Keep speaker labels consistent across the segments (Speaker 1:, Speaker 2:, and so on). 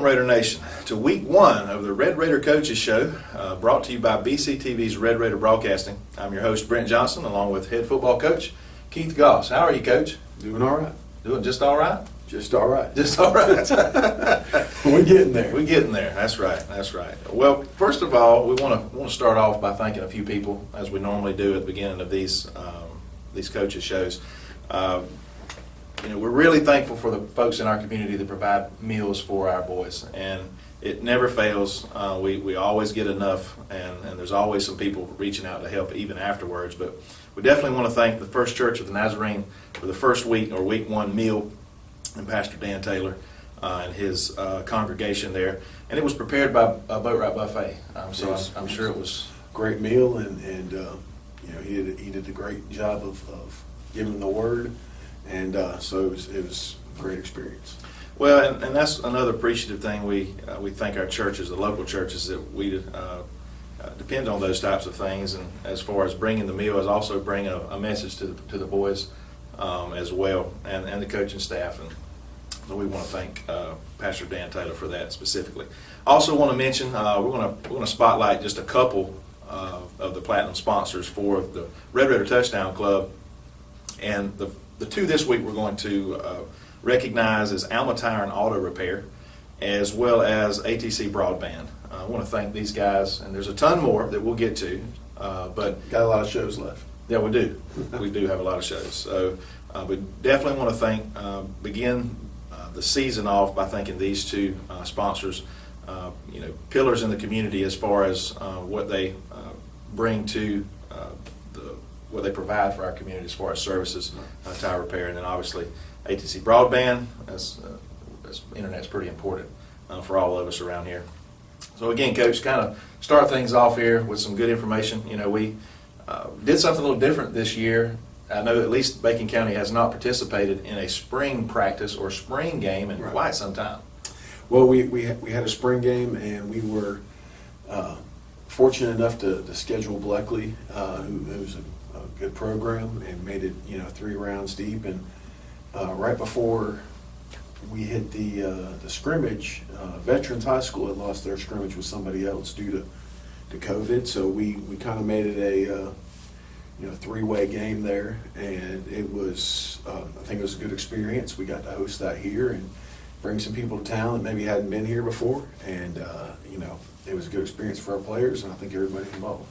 Speaker 1: Raider Nation, to week one of the Red Raider Coaches Show, brought to you by BCTV's Red Raider Broadcasting. I'm your host, Brent Johnson, along with head football coach Keith Goss. How are you, Coach?
Speaker 2: Doing all right.
Speaker 1: Doing just all right?
Speaker 2: Just all right.
Speaker 1: Just all right.
Speaker 2: We're getting there.
Speaker 1: We're getting there. That's right. That's right. Well, first of all, we want to start off by thanking a few people, as we normally do at the beginning of these coaches shows. We're really thankful for the folks in our community that provide meals for our boys, and it never fails. We always get enough, and there's always some people reaching out to help even afterwards. But we definitely want to thank the First Church of the Nazarene for the first week or week one meal, and Pastor Dan Taylor and his congregation there. And it was prepared by a Boatwright Buffet, so I'm sure it was
Speaker 2: a great meal, and he did a great job of giving the word. And so it was a great experience.
Speaker 1: Well, and that's another appreciative thing. We thank our churches, the local churches, that we depend on those types of things. And as far as bringing the meal, is also bring a message to the boys as well, and the coaching staff. And so we want to thank Pastor Dan Taylor for that specifically. Also want to mention we're going to spotlight just a couple of the platinum sponsors for the Red Raider Touchdown Club, and the two this week we're going to recognize is Alma Tire and Auto Repair, as well as ATC Broadband. I want to thank these guys, and there's a ton more that we'll get to. But
Speaker 2: got a lot of shows left.
Speaker 1: Yeah, we do. We do have a lot of shows. So we definitely want to begin the season off by thanking these two sponsors, pillars in the community as far as what they bring to what they provide for our community as far as services, tire repair, and then obviously ATC Broadband. As internet's pretty important for all of us around here. So again, Coach, kind of start things off here with some good information. We did something a little different this year. I know at least Bacon County has not participated in a spring practice or spring game in quite some time.
Speaker 2: Well, we had a spring game, and we were fortunate enough to schedule Bleckley, who's a good program, and made it 3 rounds deep. And right before we hit the scrimmage, Veterans High School had lost their scrimmage with somebody else due to COVID. So we kind of made it a 3-way game there, and it was I think it was a good experience. We got to host that here and bring some people to town that maybe hadn't been here before, and it was a good experience for our players, and I think everybody involved.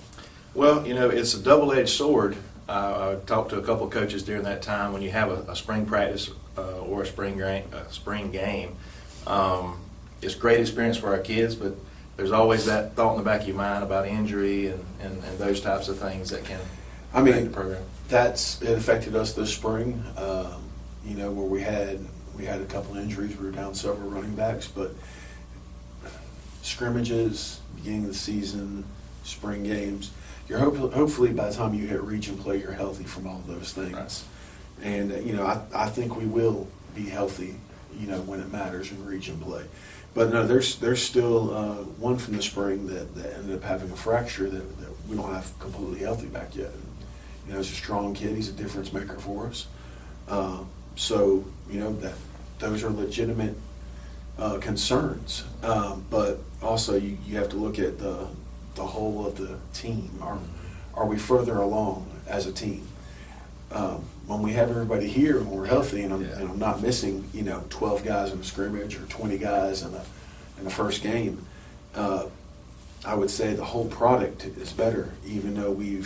Speaker 1: Well, it's a double-edged sword. I talked to a couple of coaches during that time. When you have a spring practice or a spring game, it's a great experience for our kids, but there's always that thought in the back of your mind about injury and those types of things that can affect the program.
Speaker 2: It affected us this spring, where we had a couple injuries. We were down several running backs, but scrimmages, beginning of the season, spring games, you're hopefully by the time you hit region play, you're healthy from all those things. Right. And I think we will be healthy, when it matters in region play. But no, there's still one from the spring that ended up having a fracture that we don't have completely healthy back yet. And, he's a strong kid. He's a difference maker for us. So those are legitimate concerns. But also you have to look at the whole of the team. Are we further along as a team? When we have everybody here and we're healthy, and I'm not missing 12 guys in a scrimmage or 20 guys in the first game, I would say the whole product is better, even though we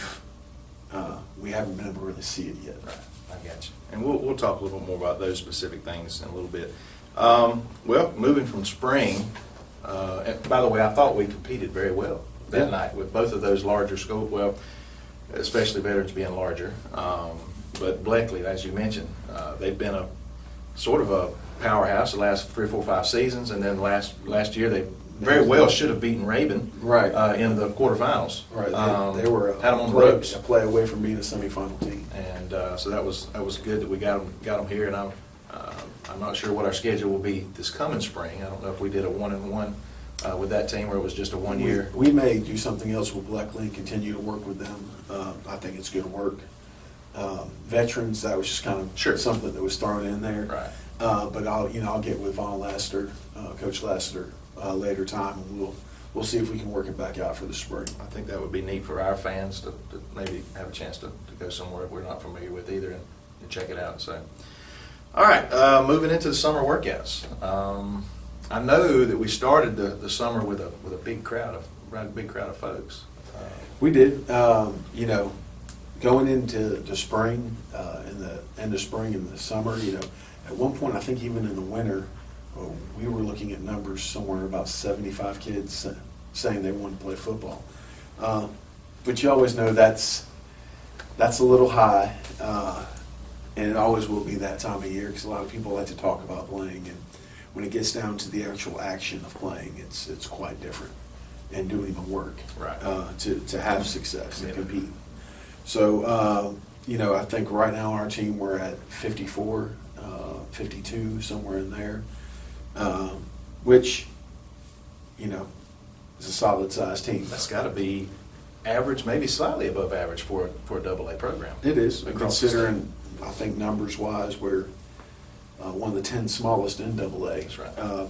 Speaker 2: haven't been able to really see it yet.
Speaker 1: Right. I got you. And we'll talk a little bit more about those specific things in a little bit. Well, moving from spring, and by the way, I thought we competed very well that night with both of those larger schools, well, especially Veterans being larger. But Bleckley, as you mentioned, they've been a sort of a powerhouse the last 3, 4, 5 seasons, and then last year they very well should have beaten Raven in the quarterfinals.
Speaker 2: Right, they were
Speaker 1: had them on the ropes.
Speaker 2: A play away from being a semifinal team.
Speaker 1: And so that was good that we got them here. And I'm not sure what our schedule will be this coming spring. I don't know if we did a 1-and-1 with that team, or it was just a 1 year.
Speaker 2: We may do something else with Bleckley and continue to work with them. I think it's good work. Veterans, that was just kind of something that was thrown in there.
Speaker 1: Right.
Speaker 2: But I'll get with Von Laster, Coach Laster, later time, and we'll see if we can work it back out for the spring.
Speaker 1: I think that would be neat for our fans to maybe have a chance to go somewhere we're not familiar with either and check it out. So, all right, moving into the summer workouts. I know that we started the summer with a big crowd of folks.
Speaker 2: We did. Going into the spring, in the end of spring and the summer, at one point, I think even in the winter, we were looking at numbers somewhere about 75 kids saying they wanted to play football. But you always know that's a little high, and it always will be that time of year because a lot of people like to talk about playing, and when it gets down to the actual action of playing, it's quite different and doing the work to have success and compete. So, I think right now our team, we're at 54, 52, somewhere in there, which, is a solid-sized team.
Speaker 1: That's got to be average, maybe slightly above average for a AA program.
Speaker 2: It is, considering,
Speaker 1: I
Speaker 2: I think numbers-wise, we're one of the 10 smallest in AA.
Speaker 1: That's right.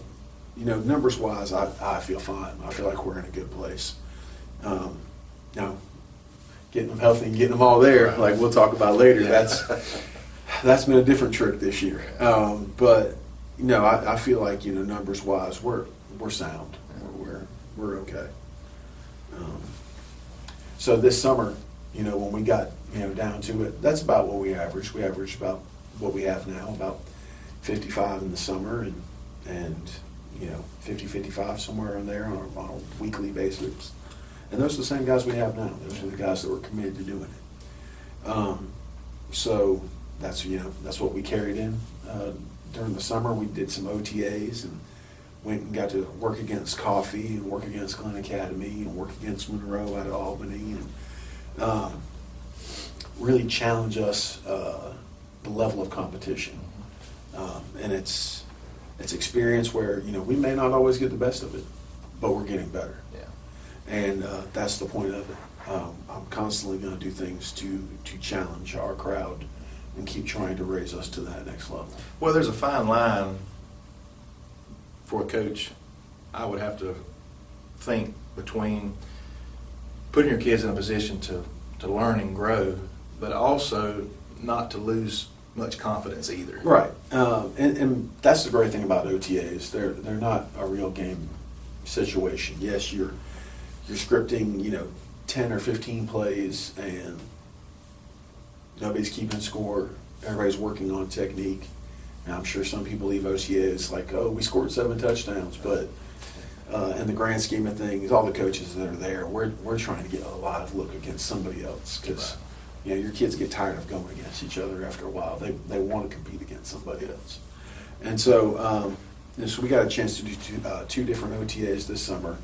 Speaker 2: Numbers-wise, I feel fine. I feel like we're in a good place. Now, getting them healthy and getting them all there, like we'll talk about later, that's been a different trick this year. But I feel like numbers-wise, we're sound. We're okay. So this summer, when we got down to it, that's about what we averaged. We averaged about what we have now, about 55 in the summer, and 50, 55 somewhere in there on a weekly basis. And those are the same guys we have now. Those are the guys that were committed to doing it. So that's what we carried in during the summer. We did some OTAs and went and got to work against Coffee and work against Glen Academy and work against Monroe out of Albany, and really challenge us the level of competition. And it's experience where we may not always get the best of it, but we're getting better. And that's the point of it. I'm constantly going to do things to challenge our crowd and keep trying to raise us to that next level.
Speaker 1: Well, there's a fine line for a coach, I would have to think, between putting your kids in a position to learn and grow, but also not to lose much confidence either.
Speaker 2: Right. And that's the great thing about OTAs. They're not a real game situation. Yes, you're scripting, 10 or 15 plays, and nobody's keeping score. Everybody's working on technique. And I'm sure some people leave OTAs like, oh, we scored 7 touchdowns, but in the grand scheme of things, all the coaches that are there, we're trying to get a live look against somebody else because your kids get tired of going against each other after a while. They want to compete against somebody else. And so we got a chance to do two different OTAs this summer.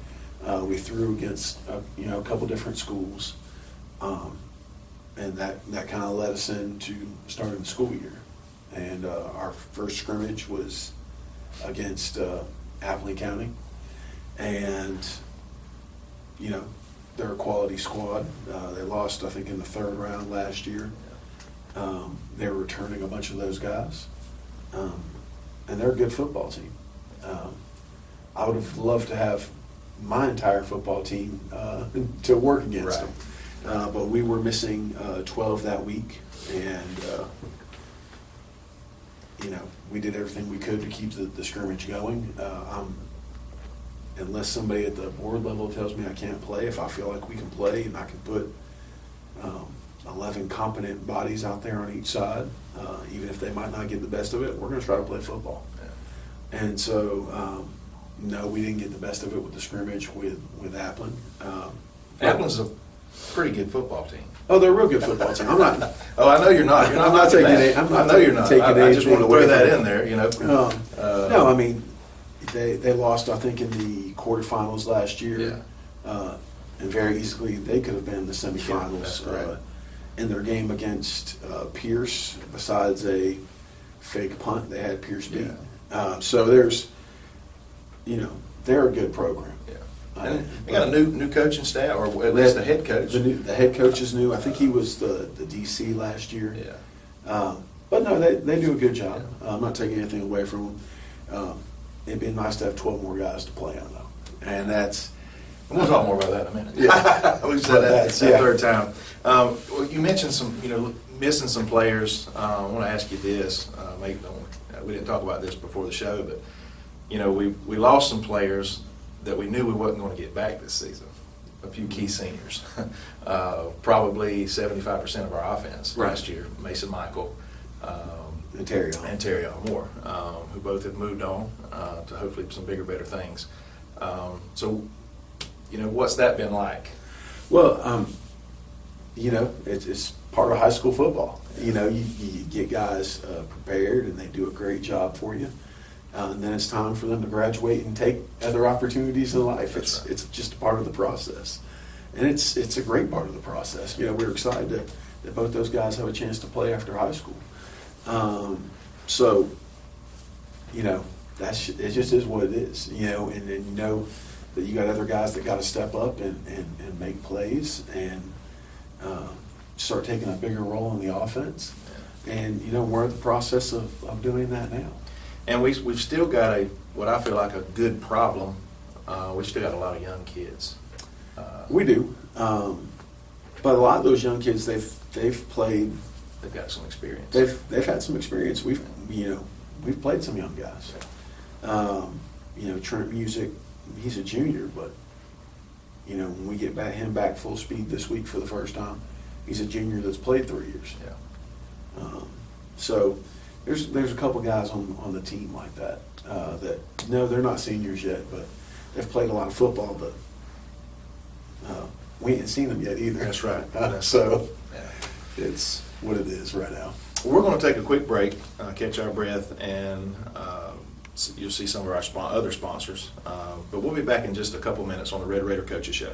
Speaker 2: We threw against a couple different schools, and that kind of led us into starting the school year. And our first scrimmage was against Appling County, and they're a quality squad. They lost, I think, in the 3rd round last year. They were returning a bunch of those guys, and they're a good football team. I would have loved to have my entire football team to work against them. But we were missing 12 that week, and we did everything we could to keep the scrimmage going. Unless somebody at the board level tells me I can't play, if I feel like we can play and I can put 11 competent bodies out there on each side, even if they might not get the best of it, we're going to try to play football. And so, no, we didn't get the best of it with the scrimmage with Appling.
Speaker 1: Appling's a pretty good football team.
Speaker 2: Oh, they're a real good football team. I'm not.
Speaker 1: Oh, I know you're not. You're not.
Speaker 2: I'm not taking it.
Speaker 1: I know you're not. I just want to throw that in there.
Speaker 2: No, I mean, they lost, I think, in the quarterfinals last year. And very easily they could have been in the semifinals.
Speaker 1: Right.
Speaker 2: In their game against Pierce, besides a fake punt, they had Pierce beat. So there's, they're a good program.
Speaker 1: And they got a new coaching staff, or at least the head coach.
Speaker 2: The head coach is new. I think he was the DC last year. But no, they do a good job. I'm not taking anything away from them. it'd be nice to have 12 more guys to play on though. And that's,
Speaker 1: We'll talk more about that in a minute.
Speaker 2: Yeah.
Speaker 1: We said that
Speaker 2: Yeah.
Speaker 1: third time. Well, you mentioned missing some players. I want to ask you this. Maybe we didn't talk about this before the show, but we lost some players that we knew we wasn't going to get back this season. A few key seniors, probably 75% of our offense last year. Mason Michael,
Speaker 2: and Terry
Speaker 1: Moore, who both have moved on to hopefully some bigger, better things. So, what's that been like?
Speaker 2: Well, it's part of high school football. You get guys prepared and they do a great job for you. And then it's time for them to graduate and take other opportunities in life. It's just a part of the process. And it's a great part of the process. We're excited that both those guys have a chance to play after high school. So, it just is what it is, and you know that you got other guys that got to step up and make plays and start taking a bigger role in the offense. And, we're in the process of doing that now.
Speaker 1: And we've still got what I feel like a good problem. We've still got a lot of young kids.
Speaker 2: We do. But a lot of those young kids, they've played.
Speaker 1: They've got some experience.
Speaker 2: They've had some experience. We've played some young guys. Trent Music, he's a junior, but when we get him back full speed this week for the first time, he's a junior that's played 3 years.
Speaker 1: Yeah.
Speaker 2: So there's a couple guys on the team like that that no, they're not seniors yet, but they've played a lot of football, but we ain't seen them yet either.
Speaker 1: That's right.
Speaker 2: So
Speaker 1: yeah.
Speaker 2: It's what it is right now.
Speaker 1: We're going to take a quick break, catch our breath, and you'll see some of our other sponsors. But we'll be back in just a couple minutes on the Red Raider Coaches Show.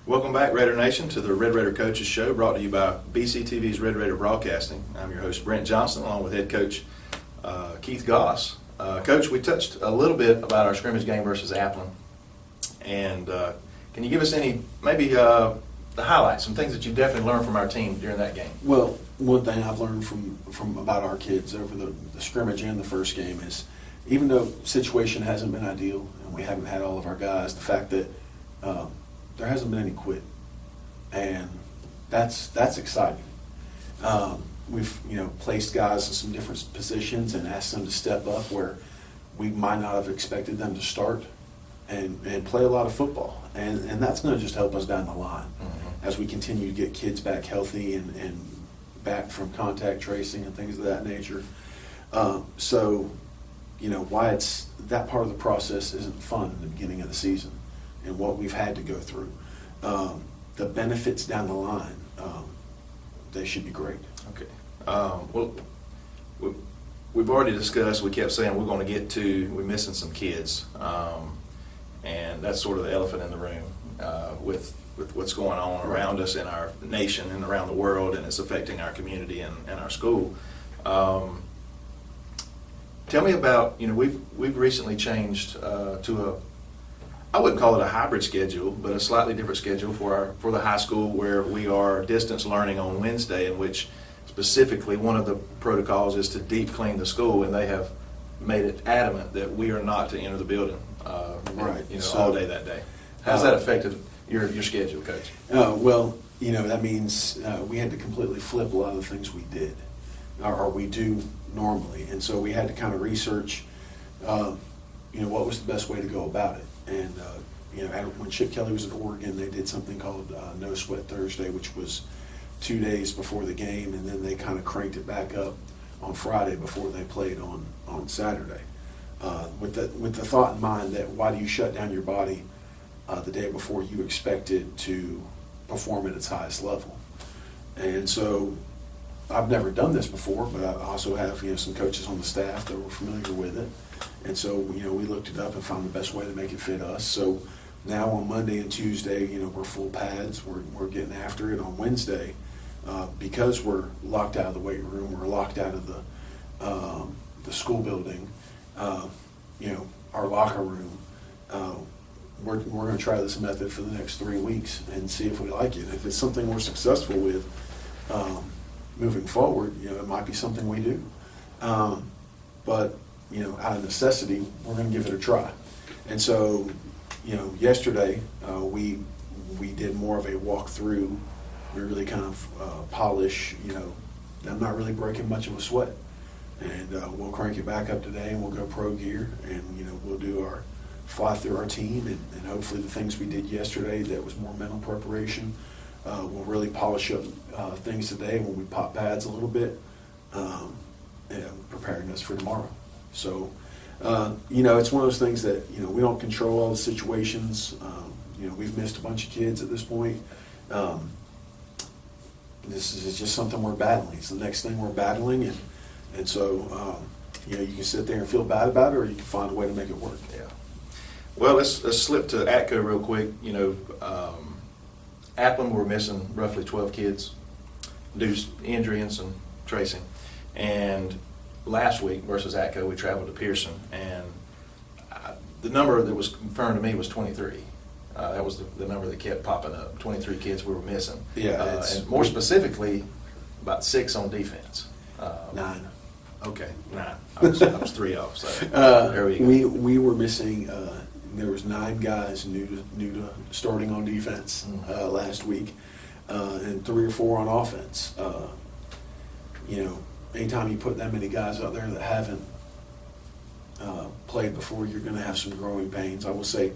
Speaker 1: Welcome back, Raider Nation, to the Red Raider Coaches Show, brought to you by BCTV's Red Raider Broadcasting. I'm your host, BrentJohnson, along with head coach Keith Goss. Coach, we touched a little bit about our scrimmage game versus Applin, and can you give us maybe the highlights, some things that you definitely learned from our team during that game?
Speaker 2: Well, one thing I've learned from about our kids over the scrimmage and the first game is, even though the situation hasn't been ideal and we haven't had all of our guys, the fact that there hasn't been any quit, and that's exciting. We've placed guys in some different positions and asked them to step up where we might not have expected them to start and play a lot of football, and that's going to just help us down the line as we continue to get kids back healthy and back from contact tracing and things of that nature. So why it's that part of the process isn't fun in the beginning of the season and what we've had to go through. The benefits down the line, they should be great.
Speaker 1: Okay. Well, we've already discussed, we kept saying we're missing some kids. And that's sort of the elephant in the room with what's going on around us in our nation and around the world, and it's affecting our community and our school. Tell me about, we've recently changed to I wouldn't call it a hybrid schedule, but a slightly different schedule for the high school, where we are distance learning on Wednesday, in which specifically one of the protocols is to deep clean the school, and they have made it adamant that we are not to enter the building
Speaker 2: Right.
Speaker 1: all day that day. How's that affected your schedule, Coach?
Speaker 2: Well, that means we had to completely flip a lot of the things we did, or we do normally. And so we had to kind of research, what was the best way to go about it. And, when Chip Kelly was at Oregon, they did something called No Sweat Thursday, which was 2 days before the game, and then they kind of cranked it back up on Friday before they played on Saturday. With the thought in mind that why do you shut down your body the day before you expect it to perform at its highest level? And so I've never done this before, but I also have some coaches on the staff that were familiar with it. And so we looked it up and found the best way to make it fit us. So now on Monday and Tuesday, we're full pads. We're getting after it. On Wednesday, because we're locked out of the weight room, we're locked out of the school building, our locker room. We're going to try this method for the next 3 weeks and see if we like it. If it's something we're successful with moving forward, it might be something we do. But out of necessity, we're going to give it a try. And so, yesterday we did more of a walkthrough. We really kind of polish. I'm not really breaking much of a sweat, and we'll crank it back up today, and we'll go pro gear, and we'll do our fly through our team, and hopefully the things we did yesterday that was more mental preparation, we'll really polish up things today when we pop pads a little bit, and preparing us for tomorrow. So, it's one of those things that, we don't control all the situations. We've missed a bunch of kids at this point. This is just something we're battling. It's the next thing we're battling, and so, you can sit there and feel bad about it, or you can find a way to make it work.
Speaker 1: Yeah. Well, let's slip to ATCO real quick. Appling, we're missing roughly 12 kids due to injury and some tracing. And last week versus ATCO, we traveled to Pearson, and the number that was confirmed to me was 23. That was the number that kept popping up. 23 kids we were missing.
Speaker 2: Yeah,
Speaker 1: and more specifically, about 6 on defense.
Speaker 2: 9.
Speaker 1: Okay, 9. I was 3 off. So there we go.
Speaker 2: We were missing. There was 9 guys new to starting on defense last week, and 3 or 4 on offense. Anytime you put that many guys out there that haven't played before, you're going to have some growing pains. I will say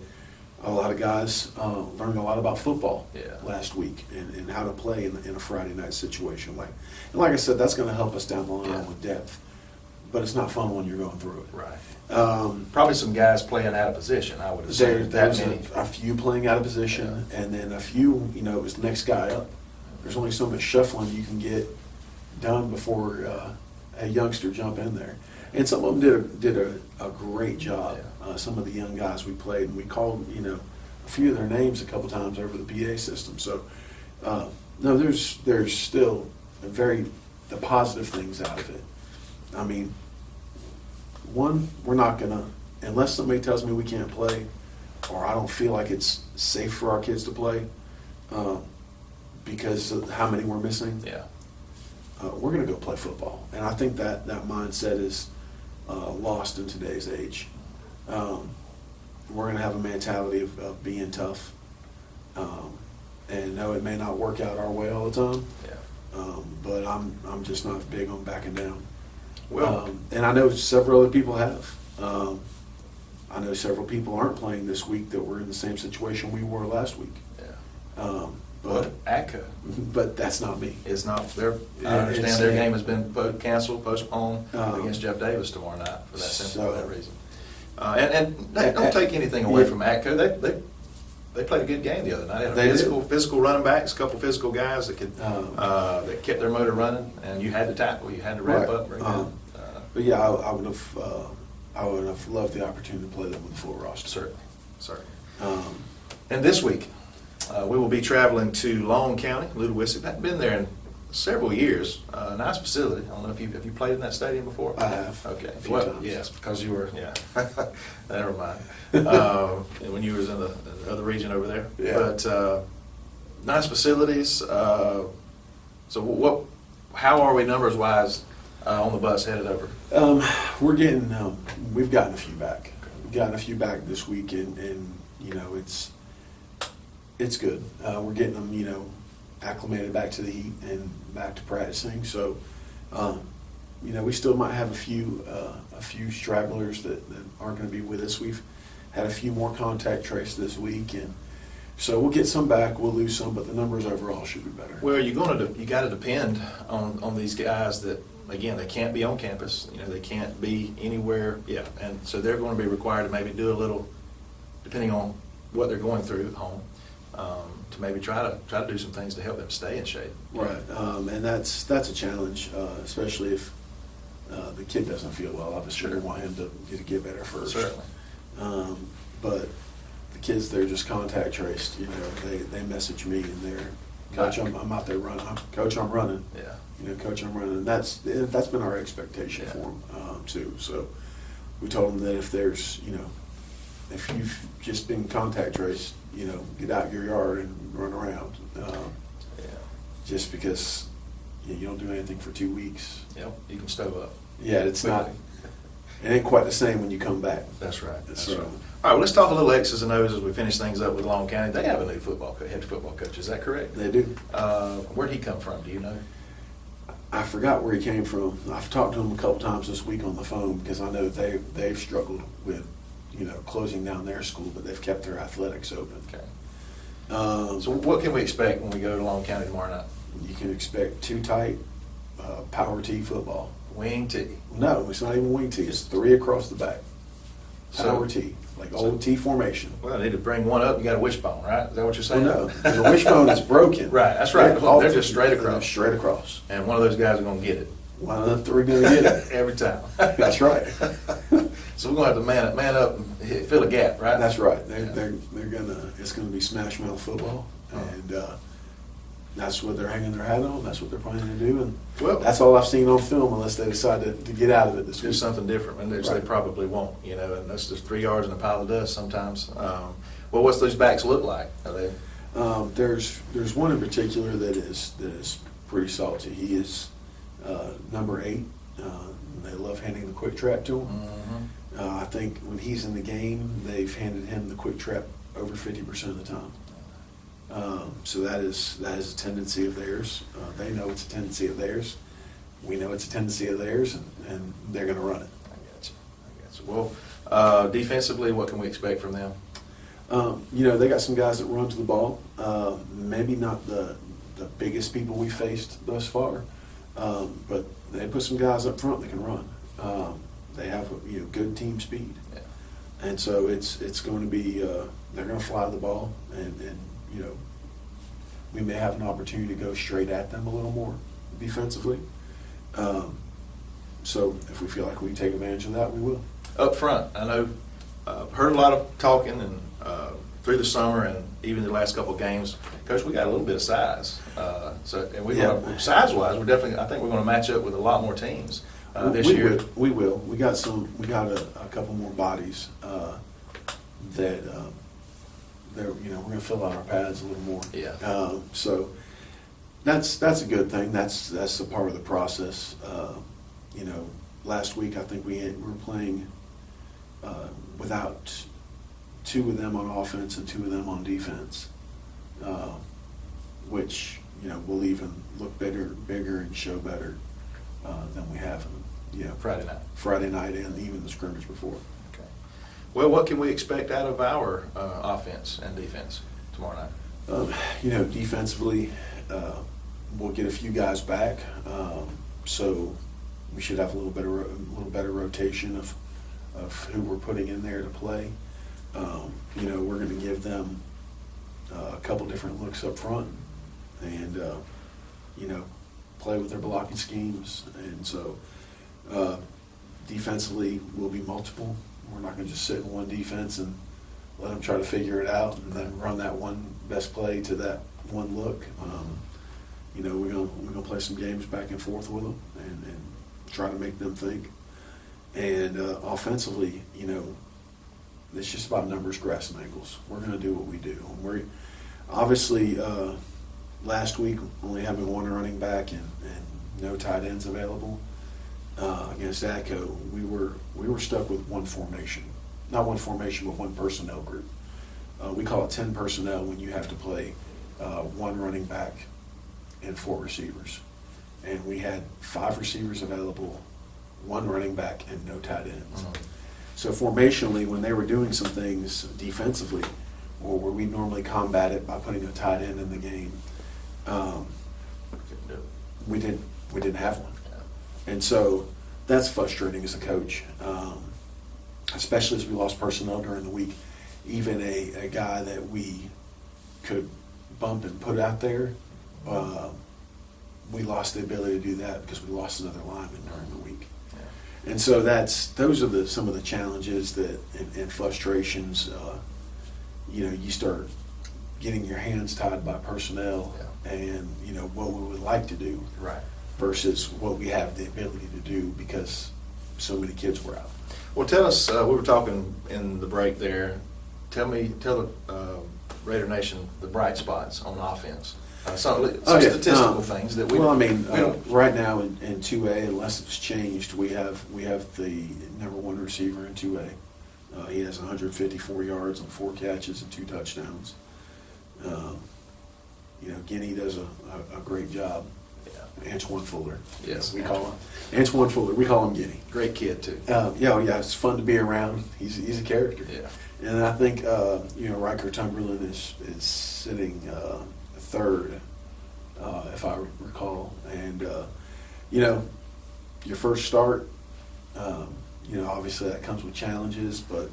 Speaker 2: a lot of guys learned a lot about football last week and how to play in a Friday night situation. Like I said, that's going to help us down the line with depth. But it's not fun when you're going through it.
Speaker 1: Right. Probably some guys playing out of position, I would assume.
Speaker 2: There's a few playing out of position, and then a few, it was the next guy up. There's only so much shuffling you can get done before a youngster jump in there. And some of them did a great job. Some of the young guys we played, and we called, a few of their names a couple times over the PA system. So, no, there's still the positive things out of it. I mean, one, we're not going to, unless somebody tells me we can't play, or I don't feel like it's safe for our kids to play because of how many we're missing, we're going to go play football. And I think that mindset is lost in today's age. We're going to have a mentality of being tough. And no, it may not work out our way all the time, but I'm just not big on backing down. Well, and I know several other people have. I know several people aren't playing this week that were in the same situation we were last week.
Speaker 1: But ATCO.
Speaker 2: But that's not me.
Speaker 1: It's not. I understand their game has been canceled, postponed against Jeff Davis tomorrow night for that reason. And don't take anything away from ATCO. They played a good game the other night. They had physical running backs, a couple physical guys that could that kept their motor running, and you had to tackle, you had to wrap up.
Speaker 2: But yeah, I would have loved the opportunity to play them with a full roster.
Speaker 1: Certainly. And this week, we will be traveling to Long County, Ludowici. I've been there in several years. Nice facility. I don't know if have you played in that stadium before?
Speaker 2: I have.
Speaker 1: Okay.
Speaker 2: A few times.
Speaker 1: Yes, because you were. Never mind. When you was in the other region over there.
Speaker 2: Yeah.
Speaker 1: But nice facilities. So how are we numbers wise on the bus headed over?
Speaker 2: We're getting. We've gotten a few back. gotten a few back this week, and you know, it's good. We're getting them, you know, acclimated back to the heat and back to practicing. So, you know, we still might have a few stragglers that aren't going to be with us. We've had a few more contact traced this week, and so we'll get some back. We'll lose some, but the numbers overall should be better.
Speaker 1: Well, you got to depend on these guys that, again, they can't be on campus. You know, they can't be anywhere. Yeah, and so they're going to be required to maybe do a little, depending on what they're going through at home, to maybe try to do some things to help them stay in shape.
Speaker 2: Right, and that's a challenge, especially if the kid doesn't feel well. Obviously,
Speaker 1: Sure.
Speaker 2: we want him to get better first.
Speaker 1: Certainly.
Speaker 2: But the kids, they're just contact traced. You know, they message me and they're, Coach, I'm out there running. Coach, I'm running.
Speaker 1: Yeah.
Speaker 2: You know, Coach, I'm running. And that's been our expectation
Speaker 1: Yeah.
Speaker 2: for them too. So we told them that if there's, you know, if you've just been contact traced, you know, get out your yard and run around.
Speaker 1: Yeah.
Speaker 2: Just because you don't do anything for 2 weeks.
Speaker 1: Yep. You can stove up.
Speaker 2: Yeah, it's not. It ain't quite the same when you come back.
Speaker 1: That's right. That's
Speaker 2: So-
Speaker 1: right. All right, well, let's talk a little X's and O's as we finish things up with Long County. They have a new head football coach. Is that correct?
Speaker 2: They do.
Speaker 1: Where'd he come from? Do you know?
Speaker 2: I forgot where he came from. I've talked to him a couple times this week on the phone because I know they've struggled with, you know, closing down their school, but they've kept their athletics open.
Speaker 1: Okay. So what can we expect when we go to Long County tomorrow night?
Speaker 2: You can expect too tight power T football.
Speaker 1: Wing T.
Speaker 2: No, it's not even wing T. It's 3 across the back. Power T, like old T formation.
Speaker 1: Well, I need to bring one up. You got a wishbone, right? Is that what you're saying?
Speaker 2: Well, no, the wishbone is broken.
Speaker 1: Right, that's right.
Speaker 2: All
Speaker 1: They're just straight
Speaker 2: they're
Speaker 1: across.
Speaker 2: Straight across.
Speaker 1: And one of those guys are going to get it.
Speaker 2: One of the 3 going to get it.
Speaker 1: Every time.
Speaker 2: That's right.
Speaker 1: So we're going to have to man up and fill a gap, right?
Speaker 2: That's right.
Speaker 1: Yeah.
Speaker 2: They're gonna. It's gonna be smash mouth football, and that's what they're hanging their hat on. That's what they're planning to do, and
Speaker 1: Well-
Speaker 2: that's all I've seen on film. Unless they decide to get out of it this
Speaker 1: Do
Speaker 2: week.
Speaker 1: something different, and
Speaker 2: Right.
Speaker 1: they probably won't, you know, and that's just 3 yards in a pile of dust sometimes. Well, what's those backs look like? Are they?
Speaker 2: There's one in particular that is pretty salty. He is number 8. They love handing the quick trap to him.
Speaker 1: Mm-hmm.
Speaker 2: I think when he's in the game, they've handed him the quick trap over 50% of the time. So that is a tendency of theirs. They know it's a tendency of theirs. We know it's a tendency of theirs, and they're going to run it.
Speaker 1: I got you. Well, defensively, what can we expect from them?
Speaker 2: You know, they got some guys that run to the ball. Maybe not the biggest people we faced thus far, but they put some guys up front that can run. They have good team speed,
Speaker 1: Yeah.
Speaker 2: and so it's going to be they're going to fly the ball, and you know, we may have an opportunity to go straight at them a little more defensively. So if we feel like we can take advantage of that, we will.
Speaker 1: Up front, I know, heard a lot of talking and through the summer and even the last couple of games. Coach, we got a little bit of size. And we size-wise, we're definitely. I think we're going to match up with a lot more teams this year.
Speaker 2: We will. We got a couple more bodies that they're we're going to fill out our pads a little more.
Speaker 1: Yeah.
Speaker 2: So that's a good thing. That's a part of the process. Last week I think we were playing without 2 of them on offense and 2 of them on defense, which will even look bigger and show better than we have Friday night and even the scrimmage before.
Speaker 1: Okay. Well, what can we expect out of our offense and defense tomorrow night?
Speaker 2: Defensively, we'll get a few guys back, so we should have a little better rotation of who we're putting in there to play. We're going to give them a couple different looks up front, and play with their blocking schemes. And so defensively, we'll be multiple. We're not going to just sit in one defense and let them try to figure it out and then run that one best play to that one look. We're going to play some games back and forth with them and try to make them think. And offensively, it's just about numbers, grass, and ankles. We're going to do what we do. And we're obviously last week only having 1 running back and no tight ends available against ATCO. We were stuck with one formation, not one formation, but one personnel group. We call it 10 personnel when you have to play one running back and 4 receivers. And we had 5 receivers available, 1 running back, and no tight ends. So formationally, when they were doing some things defensively, or where we normally combat it by putting a tight end in the game, we didn't have one. And so that's frustrating as a coach, especially as we lost personnel during the week. Even a guy that we could bump and put out there, we lost the ability to do that because we lost another lineman during the week. And so those are some of the challenges that and frustrations. You start getting your hands tied by personnel, and what we would like to do, versus what we have the ability to do because so many kids were out.
Speaker 1: Well, tell us. We were talking in the break there. Tell the Raider Nation the bright spots on offense. Some statistical things that we.
Speaker 2: Well, I mean, right now in 2A, unless it's changed, we have the number 1 receiver in 2A. He has 154 yards on 4 catches and 2 touchdowns. Guinea does a great job. Antoine Fuller.
Speaker 1: Yes,
Speaker 2: we call him Antoine Fuller. We call him Guinea.
Speaker 1: Great kid too.
Speaker 2: It's fun to be around. He's a character.
Speaker 1: Yeah.
Speaker 2: And I think Riker Tumberland is sitting 3rd, if I recall. And your first start, obviously that comes with challenges, but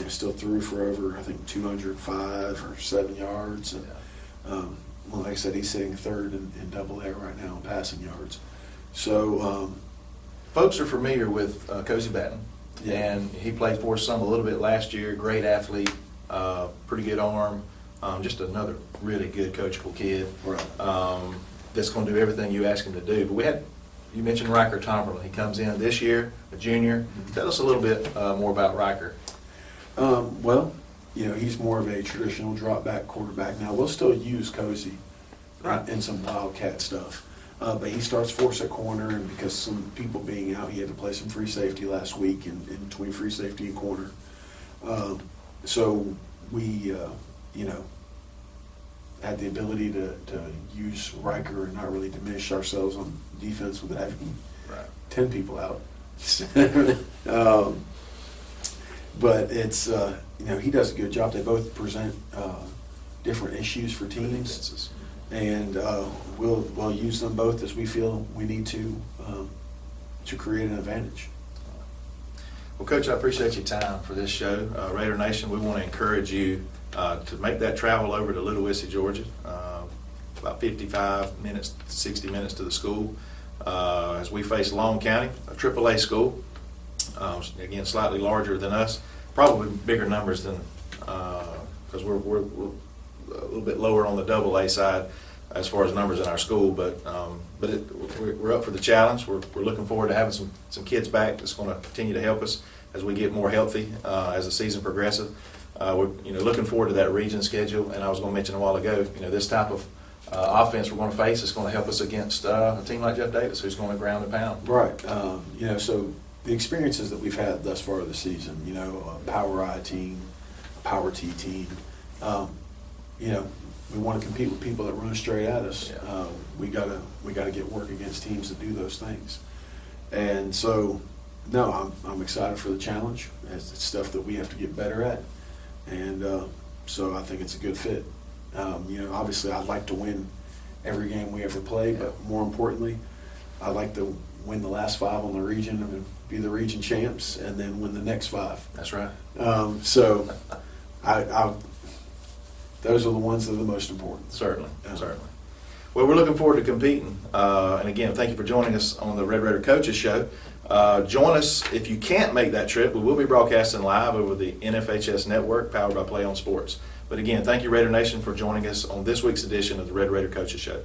Speaker 2: still threw for over, I think, 205 or 7 yards. And, like I said, he's sitting 3rd in Double-A right now in passing yards. So,
Speaker 1: folks are familiar with Cozy Batten, and he played for us a little bit last year. Great athlete, pretty good arm, just another really good coachable kid.
Speaker 2: Right.
Speaker 1: That's going to do everything you ask him to do. But you mentioned Riker Tomberlin. He comes in this year, a junior. Tell us a little bit more about Riker.
Speaker 2: He's more of a traditional drop back quarterback. Now, we'll still use Cozy in some wildcat stuff. But he starts for us at corner, and because some people being out, he had to play some free safety last week in between free safety and corner. So we, had the ability to use Riker and not really diminish ourselves on defense with having 10 people out. But it's, he does a good job. They both present different issues for teams. And we'll use them both as we feel we need to create an advantage.
Speaker 1: Well, Coach, I appreciate your time for this show. Raider Nation, we want to encourage you to make that travel over to Little Wissy, Georgia, about 55 minutes, 60 minutes to the school, as we face Long County, a AAA school, again, slightly larger than us, probably bigger numbers than, because we're a little bit lower on the AA side as far as numbers in our school, but we're up for the challenge. We're looking forward to having some kids back that's going to continue to help us as we get more healthy as the season progresses. We're looking forward to that region schedule, and I was going to mention a while ago, this type of offense we're going to face is going to help us against a team like Jeff Davis, who's going to ground and pound.
Speaker 2: Right. So the experiences that we've had thus far this season, a Power I team, a Power T team, we want to compete with people that run straight at us.
Speaker 1: Yeah.
Speaker 2: We gotta get work against teams that do those things. And so, no, I'm excited for the challenge. It's stuff that we have to get better at, and so I think it's a good fit. Obviously, I'd like to win every game we ever play, but more importantly, I'd like to win the last 5 on the region and be the region champs, and then win the next 5.
Speaker 1: That's right.
Speaker 2: So, those are the ones that are the most important.
Speaker 1: Certainly. Well, we're looking forward to competing. And again, thank you for joining us on the Red Raider Coaches Show. Join us if you can't make that trip. We will be broadcasting live over the NFHS network, powered by Play on Sports. But again, thank you, Raider Nation, for joining us on this week's edition of the Red Raider Coaches Show.